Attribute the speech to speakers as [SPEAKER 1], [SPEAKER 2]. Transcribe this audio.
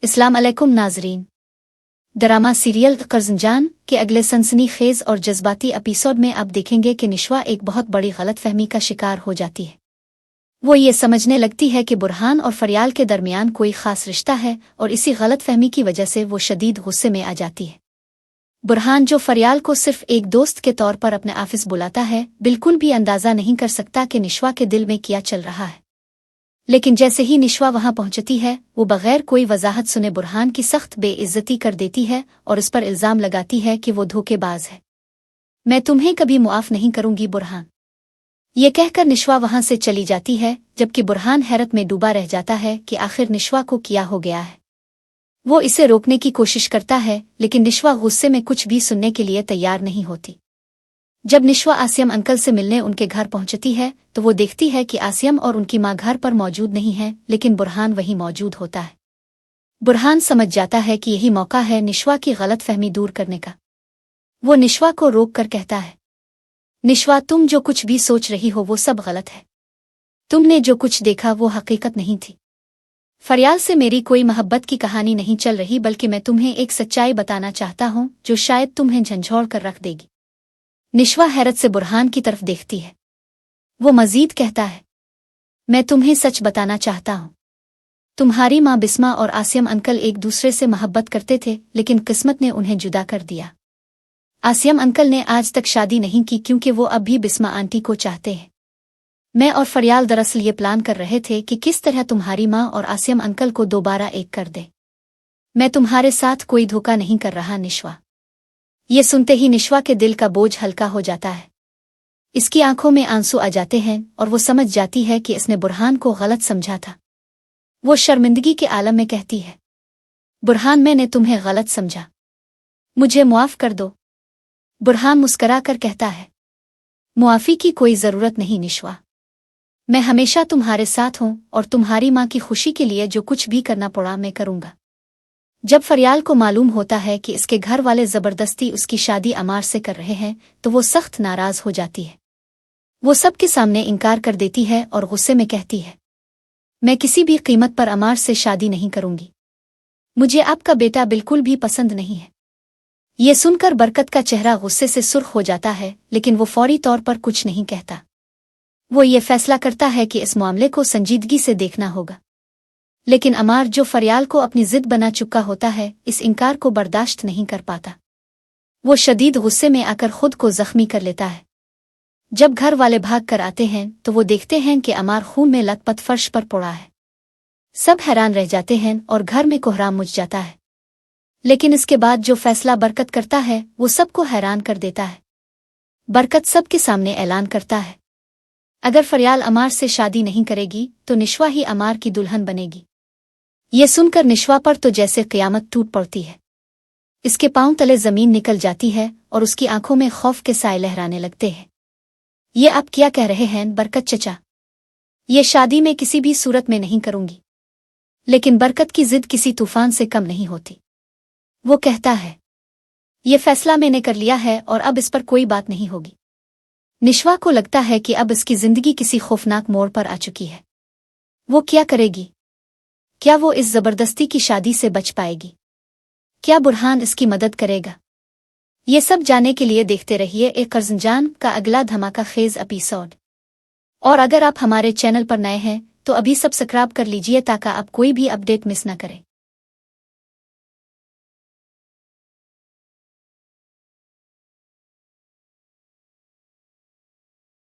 [SPEAKER 1] अस्सलाम अलैकुम नाजरीन। ड्रामा सीरियल कर्जंजान के अगले सनसनीखेज और जज्बाती एपिसोड में आप देखेंगे कि निशवा एक बहुत बड़ी गलतफहमी का शिकार हो जाती है। वो ये समझने लगती है कि बुरहान और फरियाल के दरमियान कोई खास रिश्ता है और इसी गलतफहमी की वजह से वो शदीद गुस्से में आ जाती है। बुरहान, जो फरियाल को सिर्फ एक दोस्त के तौर पर अपने ऑफिस बुलाता है, बिल्कुल भी अंदाज़ा नहीं कर सकता कि निशवा के दिल में क्या चल रहा है। लेकिन जैसे ही निशवा वहां पहुंचती है, वो बगैर कोई वजाहत सुने बुरहान की सख्त बेइज्जती कर देती है और इस पर इल्ज़ाम लगाती है कि वो धोखेबाज है। मैं तुम्हें कभी मुआफ नहीं करूंगी बुरहान। ये कहकर निशवा वहां से चली जाती है, जबकि बुरहान हैरत में डूबा रह जाता है कि आखिर निशवा को क्या हो गया है। वो इसे रोकने की कोशिश करता है, लेकिन निशवा गुस्से में कुछ भी सुनने के लिए तैयार नहीं होती। जब निशवा आसियम अंकल से मिलने उनके घर पहुंचती है, तो वो देखती है कि आसियम और उनकी माँ घर पर मौजूद नहीं है, लेकिन बुरहान वहीं मौजूद होता है। बुरहान समझ जाता है कि यही मौका है निशवा की गलतफहमी दूर करने का। वो निशवा को रोक कर कहता है, निशवा, तुम जो कुछ भी सोच रही हो वो सब गलत है। तुमने जो कुछ देखा वो हकीकत नहीं थी। फरियाल से मेरी कोई मोहब्बत की कहानी नहीं चल रही, बल्कि मैं तुम्हें एक सच्चाई बताना चाहता हूँ जो शायद तुम्हें झंझोड़ कर रख देगी। निशवा हैरत से बुरहान की तरफ देखती है। वो मजीद कहता है, मैं तुम्हें सच बताना चाहता हूँ। तुम्हारी माँ बिस्मा और आसियम अंकल एक दूसरे से मोहब्बत करते थे, लेकिन किस्मत ने उन्हें जुदा कर दिया। आसियम अंकल ने आज तक शादी नहीं की क्योंकि वो अब भी बिस्मा आंटी को चाहते हैं। मैं और फरियाल दरअसल ये प्लान कर रहे थे कि किस तरह तुम्हारी माँ और आसियम अंकल को दोबारा एक कर दे। मैं तुम्हारे साथ कोई धोखा नहीं कर रहा निशवा। ये सुनते ही निशवा के दिल का बोझ हल्का हो जाता है। इसकी आंखों में आंसू आ जाते हैं और वो समझ जाती है कि इसने बुरहान को गलत समझा था। वो शर्मिंदगी के आलम में कहती है, बुरहान, मैंने तुम्हें गलत समझा, मुझे मुआफ कर दो। बुरहान मुस्करा कर कहता है, मुआफ़ी की कोई ज़रूरत नहीं निशवा। मैं हमेशा तुम्हारे साथ हूँ और तुम्हारी माँ की खुशी के लिए जो कुछ भी करना पड़ा मैं करूँगा। जब फरियाल को मालूम होता है कि इसके घर वाले ज़बरदस्ती उसकी शादी अमार से कर रहे हैं, तो वो सख्त नाराज़ हो जाती है। वो सबके सामने इनकार कर देती है और गुस्से में कहती है, मैं किसी भी कीमत पर अमार से शादी नहीं करूंगी। मुझे आपका बेटा बिल्कुल भी पसंद नहीं है। ये सुनकर बरकत का चेहरा गुस्से से सुर्ख हो जाता है, लेकिन वो फौरी तौर पर कुछ नहीं कहता। वो ये फैसला करता है कि इस मामले को संजीदगी से देखना होगा। लेकिन अमार, जो फरियाल को अपनी जिद बना चुका होता है, इस इनकार को बर्दाश्त नहीं कर पाता। वो शदीद गुस्से में आकर खुद को जख्मी कर लेता है। जब घर वाले भाग कर आते हैं तो वो देखते हैं कि अमार खून में लथपथ फर्श पर पड़ा है। सब हैरान रह जाते हैं और घर में कोहराम मच जाता है। लेकिन इसके बाद जो फैसला बरकत करता है वो सबको हैरान कर देता है। बरकत सबके सामने ऐलान करता है, अगर फरियाल अमार से शादी नहीं करेगी तो निशवा ही अमार की दुल्हन बनेगी। ये सुनकर निशवा पर तो जैसे क़यामत टूट पड़ती है। इसके पांव तले जमीन निकल जाती है और उसकी आंखों में खौफ के साए लहराने लगते हैं। ये आप क्या कह रहे हैं बरकत चचा? ये शादी मैं किसी भी सूरत में नहीं करूंगी। लेकिन बरकत की जिद किसी तूफान से कम नहीं होती। वो कहता है, ये फैसला मैंने कर लिया है और अब इस पर कोई बात नहीं होगी। निशवा को लगता है कि अब इसकी जिंदगी किसी खौफनाक मोड़ पर आ चुकी है। वो क्या करेगी? क्या वो इस जबरदस्ती की शादी से बच पाएगी? क्या बुरहान इसकी मदद करेगा? ये सब जानने के लिए देखते रहिए एक कर्जंजान का अगला धमाका खेज एपिसोड। और अगर आप हमारे चैनल पर नए हैं तो अभी सब्सक्राइब कर लीजिए ताकि आप कोई भी अपडेट मिस न करें।